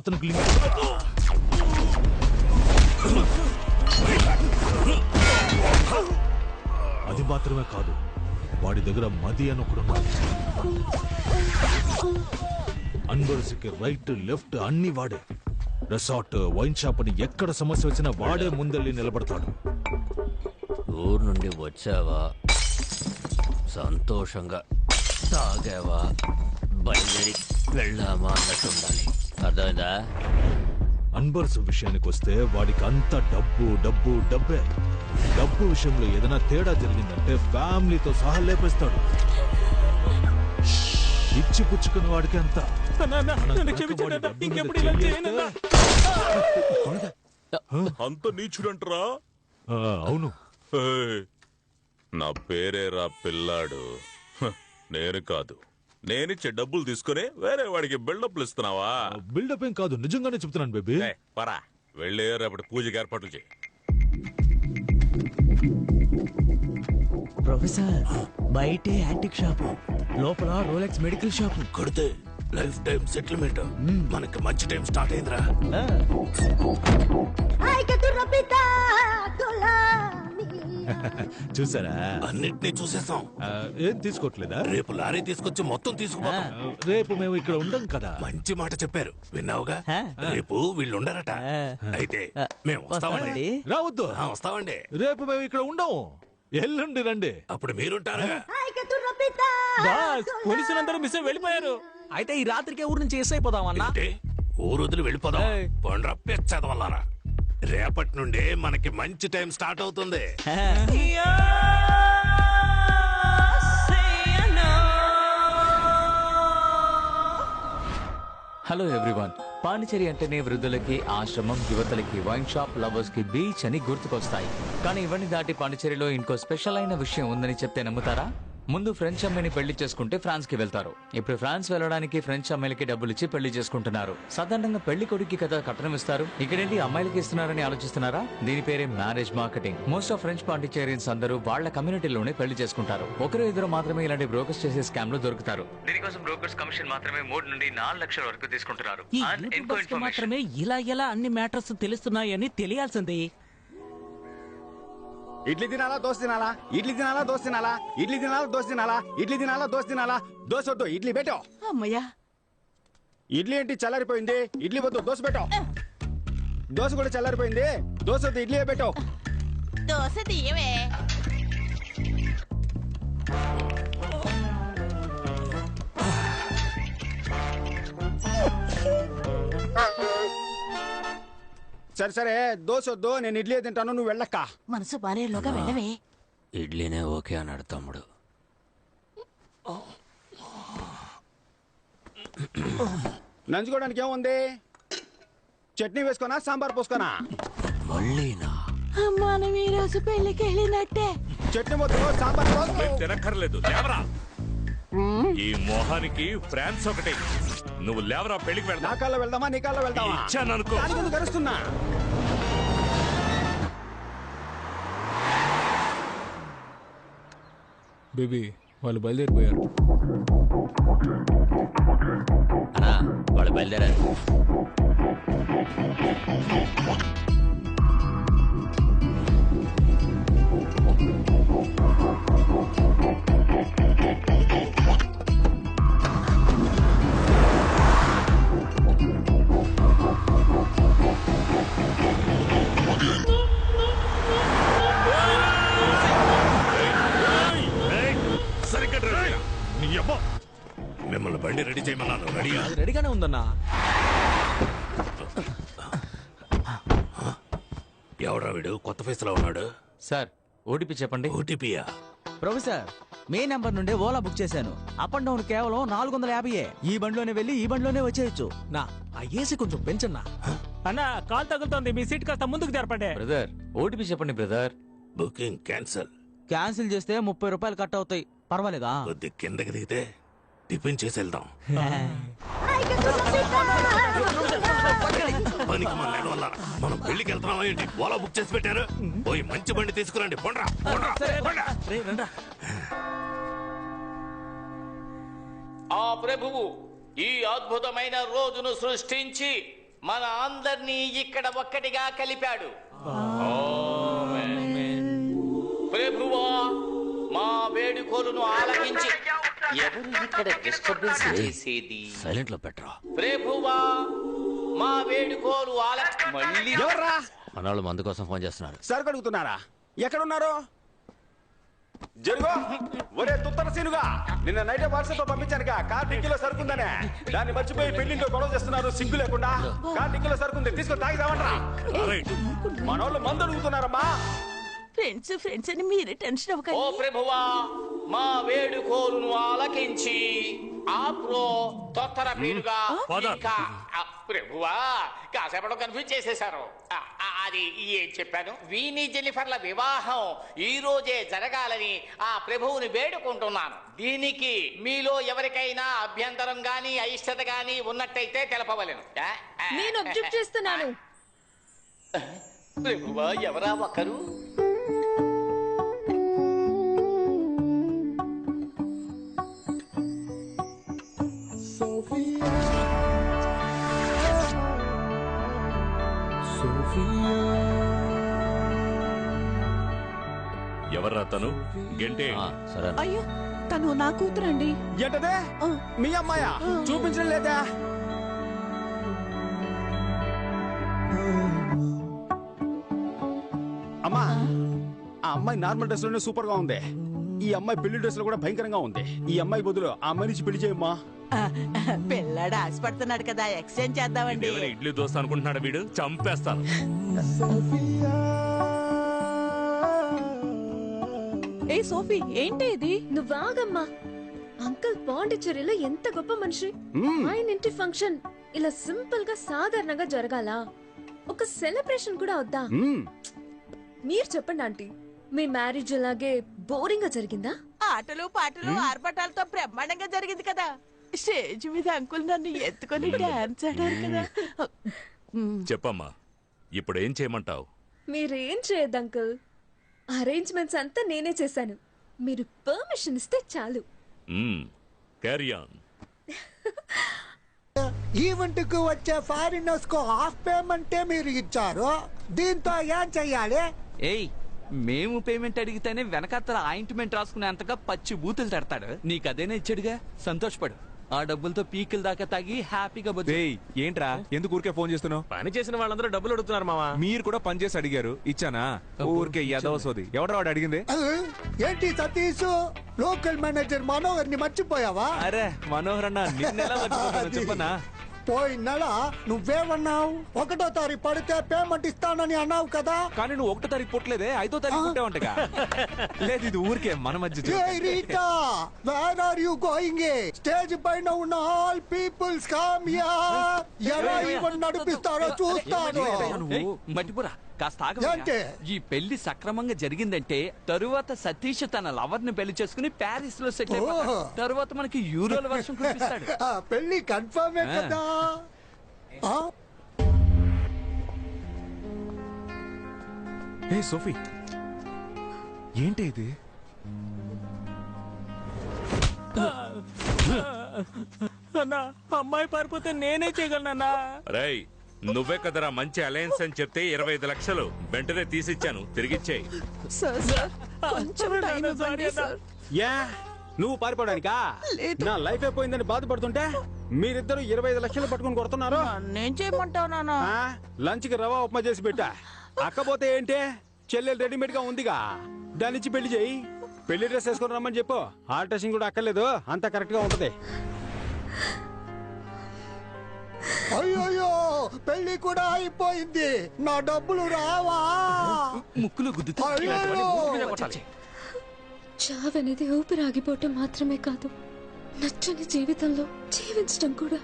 అతనికి అది మాత్రమే కాదు, వాడి దగ్గర మది అని ఒకడున్నాడు. అన్వర్స్కి రైట్ లెఫ్ట్ అన్ని వాడే. రిసార్ట్, వైన్ షాప్ అని ఎక్కడ సమస్య వచ్చినా వాడే ముందెళ్ళి నిలబడతాడు. ఊరు నుండి వచ్చావా, సంతోషంగా తాగావా, బయలుదేరి వెళ్ళామా అన్నట్టు ఉండాలి. అర్థమైందా? అన్బర్స్ విషయానికి వస్తే వాడికి అంత డబ్బు డబ్బు డబ్బే. డబ్బు విషయంలో ఏదైనా తేడా జరిగిందంటే ఫ్యామిలీతో సహా లేపేస్తాడు. ఇచ్చి పుచ్చుకుని వాడికి అంత. అంత నీచుడంటరా? అవును. నా పేరేరా పిల్లాడు. నేను కాదు, నేనిచ్చే డబ్బులు తీసుకుని వేరే వాడికి బిల్డప్లు ఇస్తున్నావా? బిల్డప్ ఏం కాదు, నిజంగానే చెప్తున్నాను బేబీ. పరా వెళ్ళే రేపటి పూజకి ఏర్పాట్లు చేయి. ప్రొఫెసర్, బయటే యాంటిక్ షాపు, లోపల రోలెక్స్ మెడికల్ షాపు. కొడితే లైఫ్ టైం సెటిల్మెంట్. మనకి మంచి టైం స్టార్ట్ అయిందిరా. చూసారా? అన్నిటినీ చూసేసాం. ఏం తీసుకోవట్లేదా? రేపు లారీ తీసుకొచ్చి మొత్తం తీసుకుపోతాం. రేపు మేము ఇక్కడ ఉండం కదా. మంచి మాట చెప్పారు, విన్నావుగా? రేపు వీళ్ళు ఉండరట. అయితే మేము వస్తామండి. రావద్దు, వస్తామండి. రేపు మేము ఇక్కడ ఉండము. ఎల్లుండి రండి. అప్పుడు మీరుంటారా? పోలీసులందరూ మిస్ వెళ్ళిపోయారు. అయితే ఈ రాత్రికే ఊరు నుంచి ఎస్ అయిపోదామన్నా. ఊరు వదిలి వెళ్ళిపోదాం. పండ్ర చదవాలరా. రేపటి నుండే మనకి మంచి టైం స్టార్ట్ అవుతుంది. Hello everyone. పాండిచేరి అంటేనే వృద్ధులకి ఆశ్రమం, యువతలకి వైన్ షాప్, లవర్స్ కి బీచ్ అని గుర్తుకొస్తాయి. కానీ ఇవన్నీ దాటి పాండిచేరిలో ఇంకో స్పెషల్ అయిన విషయం ఉందని చెప్తే నమ్ముతారా? ముందు ఫ్రెంచ్ అమ్మాయిని పెళ్లి చేసుకుంటే ఫ్రాన్స్ కి వెళ్తారు. ఇప్పుడు ఫ్రాన్స్ వెళ్ళడానికి ఫ్రెంచ్ అమ్మాయిలకి డబ్బులు ఇచ్చి పెళ్లి చేసుకుంటున్నారు. సాధారణంగా పెళ్లి కొడుకు కదా కట్నం ఇస్తారు, ఇక్కడేంటి అమ్మాయిలకి ఇస్తున్నారని ఆలోచిస్తున్నారా? దీని పేరే marriage marketing. Most of French Pondicherrians అందరూ వాళ్ళ కమ్యూనిటీలోనే పెళ్లి చేసుకుంటారు. ఒకరు ఇద్దరు మాత్రమే ఇలాంటి బ్రోకర్స్ చేసే స్కామ్ లో దొరుకుతారు. దీనికోసం బ్రోకర్స్ కమిషన్ మాత్రమే 3 నుండి 4 లక్షల వరకు తీసుకుంటున్నారు. మాత్రమే ఇలా ఎలా అన్ని మ్యాటర్స్ తెలుస్తున్నాయని తెలియాల్సింది. ఇడ్లీ తినాలా, దోశ తినాలా? ఇడ్లీ తినాలా, దోశ తినాలా? ఇడ్లీ తినాలా, దోశ తినాలా? ఇడ్లీ తినాలా, దోశ తినాలా? దోశ వద్దు, ఇడ్లీ పెట్టావు. అమ్మయ్యా, ఇడ్లీ ఏంటి చల్లారిపోయింది? ఇడ్లీ వద్దు, దోశ పెట్టావు. దోశ కూడా చల్లారిపోయింది, దోశ వద్దు, ఇడ్లీ పెట్టావు. దోశ తీయవే. సరే సరే, దోశ వద్దు, నేను ఇడ్లీ తింటాను, నువ్వు వెళ్ళక్క. మనసు బారేలోగా వెళ్ళవే. ఇడ్లీనే ఓకే అన్నాడు తమ్ముడు. నంచుకోవడానికి ఏముంది? చట్నీ వేసుకోనా, సాంబార్ పోసుకోనా? మళ్ళీనా? మనం ఈ రోజు పెళ్లికి వెళ్ళినట్టే. చట్నీ వద్దు, సాంబార్ పోసుకో. తినక్కర్లేదు, లేవరా. ఈ మొహానికి ఫ్రాన్స్ ఒకటి. నువ్వు లేవరా, పెళ్లికి వెళ్తా. నా కాల్లో వెళ్దామా, నీ కాల్లో వెళ్దామా? ఇచ్చాననుకో. దాని ముందు కరుస్తున్నా. బేబీ, వాళ్ళు బయలుదేరిపోయారు. అన్నా, వాళ్ళు బయలుదేరారు. మిమ్మల్ని బండి రెడీ చేయమన్నాను. రెడీగా? రెడీగానే ఉందన్నా. ఎవడా వీడు కొత్త ఫేస్ లో ఉన్నాడు? సార్, ఓటీపీ చెప్పండి. ఓటీపీయా? ప్రొఫెసర్, మే నంబర్ నుండి ఓలా బుక్ చేశాను. అప్ అండ్ డౌన్ కేవలం 450. ఈ బండిలోనే వెళ్ళి ఈ బండిలోనే వచ్చేయచ్చు. నా ఆ ఏసీ కొంచెం పెంచన్నా. అన్నా, కాల్ తగులుతోంది, మీ సీట్ కాస్త ముందుకు జరపండి. బ్రదర్, ఓటీపీ చెప్పండి బ్రదర్. Booking cancel. క్యాన్సిల్ చేస్తే 30 రూపాయలు కట్ అవుతాయి. పర్వాలేదా? కొద్ది కిందకి దిగితే టిఫిన్ చేసి వెళ్దాం. పనికి మనం పెళ్లికి వెళ్తున్నాం ఏంటి? ఓలా బుక్ చేసి పెట్టారు. పోయి మంచి బండి తీసుకురండి. పొండ్రా. ఆ ప్రభువు ఈ అద్భుతమైన రోజును సృష్టించి మన అందరినీ ఇక్కడ ఒక్కటిగా కలిపాడు. ప్రభువా మా వేడుకోలును ఆలకించి ఎవరు ఇక్కడ డిస్టర్బెన్స్ చేసేది? సైలెంట్ లో పెట్టరా. ప్రభువా మా వేడుకోలు మళ్ళీ ఎవర్రా? మనోళ్ళు మందు కోసం ఫోన్ చేస్తున్నారు. సరుకు అడుగుతున్నారా? ఎక్కడున్నారు? జరుగు. ఒరే తుత్తర సీనుగా, నిన్న నైట్ వాట్సాప్ లో పంపించానుగా కార్ డిక్కీలో సరుకుందనే. దాన్ని మర్చిపోయి పెళ్లింట్లో గొడవ చేస్తున్నారు సిగ్గు లేకుండా. కార్ డిక్కీలో సరుకుంది, తీసుకొని తాగి రావంట్రా. మనోళ్ళు మందు అడుగుతున్నారమ్మా. ఫ్రెండ్స్ ఫ్రెండ్స్ అని మీరే టెన్షన్ ఓ అవ్వకండి. ప్రభువా మా వేడుకోలును ఆలకించి ఆప్రో తొత్తర పేరుగా ఇంకా ప్రభువా కాసేపట్లో కన్ఫ్యూజ్ చేసేశారు. అది ఏం చెప్పాను? వీని జెన్నిఫర్ల వివాహం ఈ రోజే జరగాలని ఆ ప్రభువుని వేడుకుంటున్నాను. దీనికి మీలో ఎవరికైనా అభ్యంతరం గాని అయిష్టత గాని ఉన్నట్టయితే తెలపవలెను. నేను అబ్జెక్ట్ చేస్తున్నాను. ప్రభువా ఎవరా ఒకరు? ఎవర్రా తను? గంటే సరే అయ్యో తను నా కూతురండి. ఏంటదే? మీ అమ్మాయా? చూపించడం లేదా? అమ్మా, ఆ అమ్మాయి నార్మల్ డ్రెస్ లోనే సూపర్ గా ఉంది. ఈ అమ్మాయి పెళ్లి డ్రెస్ లో కూడా భయంకరంగా ఉంది. ఈ అమ్మాయి బదులు ఆ అమ్మాయి నుంచి పెళ్లి చేయమ్మా. పిల్లాడు ఆశపడుతున్నాడు కదా, ఎక్స్చేంజ్ చేద్దామండి. ఇడ్లీ దోశ అనుకుంటున్నాడు వీడు, చంపేస్తాను. ఏ సోఫీ ఏంటి ఇది? నువ్వాగమ్మా. అంకుల్ పాండిచ్చేరిలో ఎంత గొప్ప మనిషి. ఆయన ఇంటి ఫంక్షన్ ఇలా సింపుల్ గా సాధారణంగా జరగాల? ఒక సెలబ్రేషన్ కూడా వద్దా? మీరు చెప్పండి ఆంటీ, మీ మ్యారేజ్ అలాగే బోరింగ్ గా జరిగిందా? ఆటలు పాటలు ఆర్భటాలతో బ్రహ్మాండంగా జరిగింది కదా. స్టేజ్ మీద అంకుల్ నన్ను ఎత్తుకొని డాన్స్ ఆడారు కదా. చెప్పమ్మా, ఇప్పుడు ఏం చేయమంటావు? మీరేం చేయద్దు అంకుల్. అరేంజ్మెంట్స్ అంతా నేనే చేశాను. మీరు పర్మిషన్ ఇస్తే చాలు. Carry on. ఈవెంట్ కు వచ్చే ఫారినర్స్ కు హాఫ్ పేమెంటే మీరు ఇచ్చారు. దీంతో ఏం చెయ్యాలి? ఏయ్, మేము పేమెంట్ అడిగితేనే వెనకాతల ఆయింట్మెంట్ రాసుకునేంతగా పచ్చి బూతులు తడతాడు. నీకు అదేనే ఇచ్చాడుగా, సంతోషపడు. ఆ డబ్బులతో పీకిల్ దాకా తాగి హ్యాపీగా బతుకు. ఏంట్రా ఎందుకు ఊరికే ఫోన్ చేస్తున్నావు? పని చేసిన వాళ్ళందరూ డబ్బులు అడుగుతున్నారు మావా. మీరు కూడా పని చేసి అడిగారు, ఇచ్చానా? ఊరికే యదవ సోది. ఎవడరా వాడు అడిగింది? ఏంటి సతీష్, లోకల్ మేనేజర్ మనోహర్ ని మర్చిపోయావా? అరే మనోహర్ అన్న, నిన్నెలా మర్చిపోతాను చెప్పనా? పోయిన నెల నువ్వేమన్నావు? 1వ తారీఖు పడితే పేమెంట్ ఇస్తానని అన్నావు కదా. కానీ నువ్వు 1వ తారీఖు పుట్టలేదే, 5వ తారీఖు పుట్టావంటగా. లేదు, ఇది ఊరికే మన మధ్య. Where are you going? Stage పైన ఉన్న ఆల్ పీపుల్స్ కమ్ హియర్. ఎలా ఈవెంట్ నడిపిస్తారో చూస్తాను. మట్టిపురా కాస్త ఆగవయ్యా. ఈ పెళ్లి సక్రమంగా జరిగిందంటే తరువాత సతీష్ తన లవర్ ని పెళ్లి చేసుకుని ప్యారిస్ లో సెటిల్ అయిపోతాడు. తరువాత మనకి యూరోల వర్షం కురిపిస్తాడు. పెళ్లి కన్ఫర్మ్ కదా. ఏ సోఫీ, ఏంటి ఇది? అన్నా అమ్మాయి పారిపోతే నేనే చేయగలనన్నా. రేయ్, నువ్వే కదరా మంచి అలయన్స్ అని చెప్తే 25 లక్షలు వెంటనే తీసిచ్చాను, తిరిగిచ్చేయి. యా, నువ్వు పారిపోవడానికా? నా లైఫ్ అయిపోయిందని బాధపడుతుంటే మీరిద్దరు 25 లక్షలు పట్టుకుని కొడుతున్నారు. నేను చేయమంటావు నాన్న? లంచ్ కి రవా ఉప్మా చేసి పెట్టా. అక్కపోతే ఏంటే, చెల్లెలు రెడీమేడ్ గా ఉందిగా, దానిచ్చి పెళ్లి చేయి. పెళ్లి డ్రెస్ వేసుకొని రమ్మని చెప్పు. ఆల్ట్రేషన్ కూడా అక్కర్లేదు, అంతా కరెక్ట్ గా ఉంటది. అయ్యో, పెళ్లి కూడా అయిపోయింది. నా డబ్బులు రావా? ముక్కులు గుద్దుతా. చావనేది ఊపిరాగిపోవటం మాత్రమే కాదు, నచ్చని జీవితంలో జీవించడం కూడా.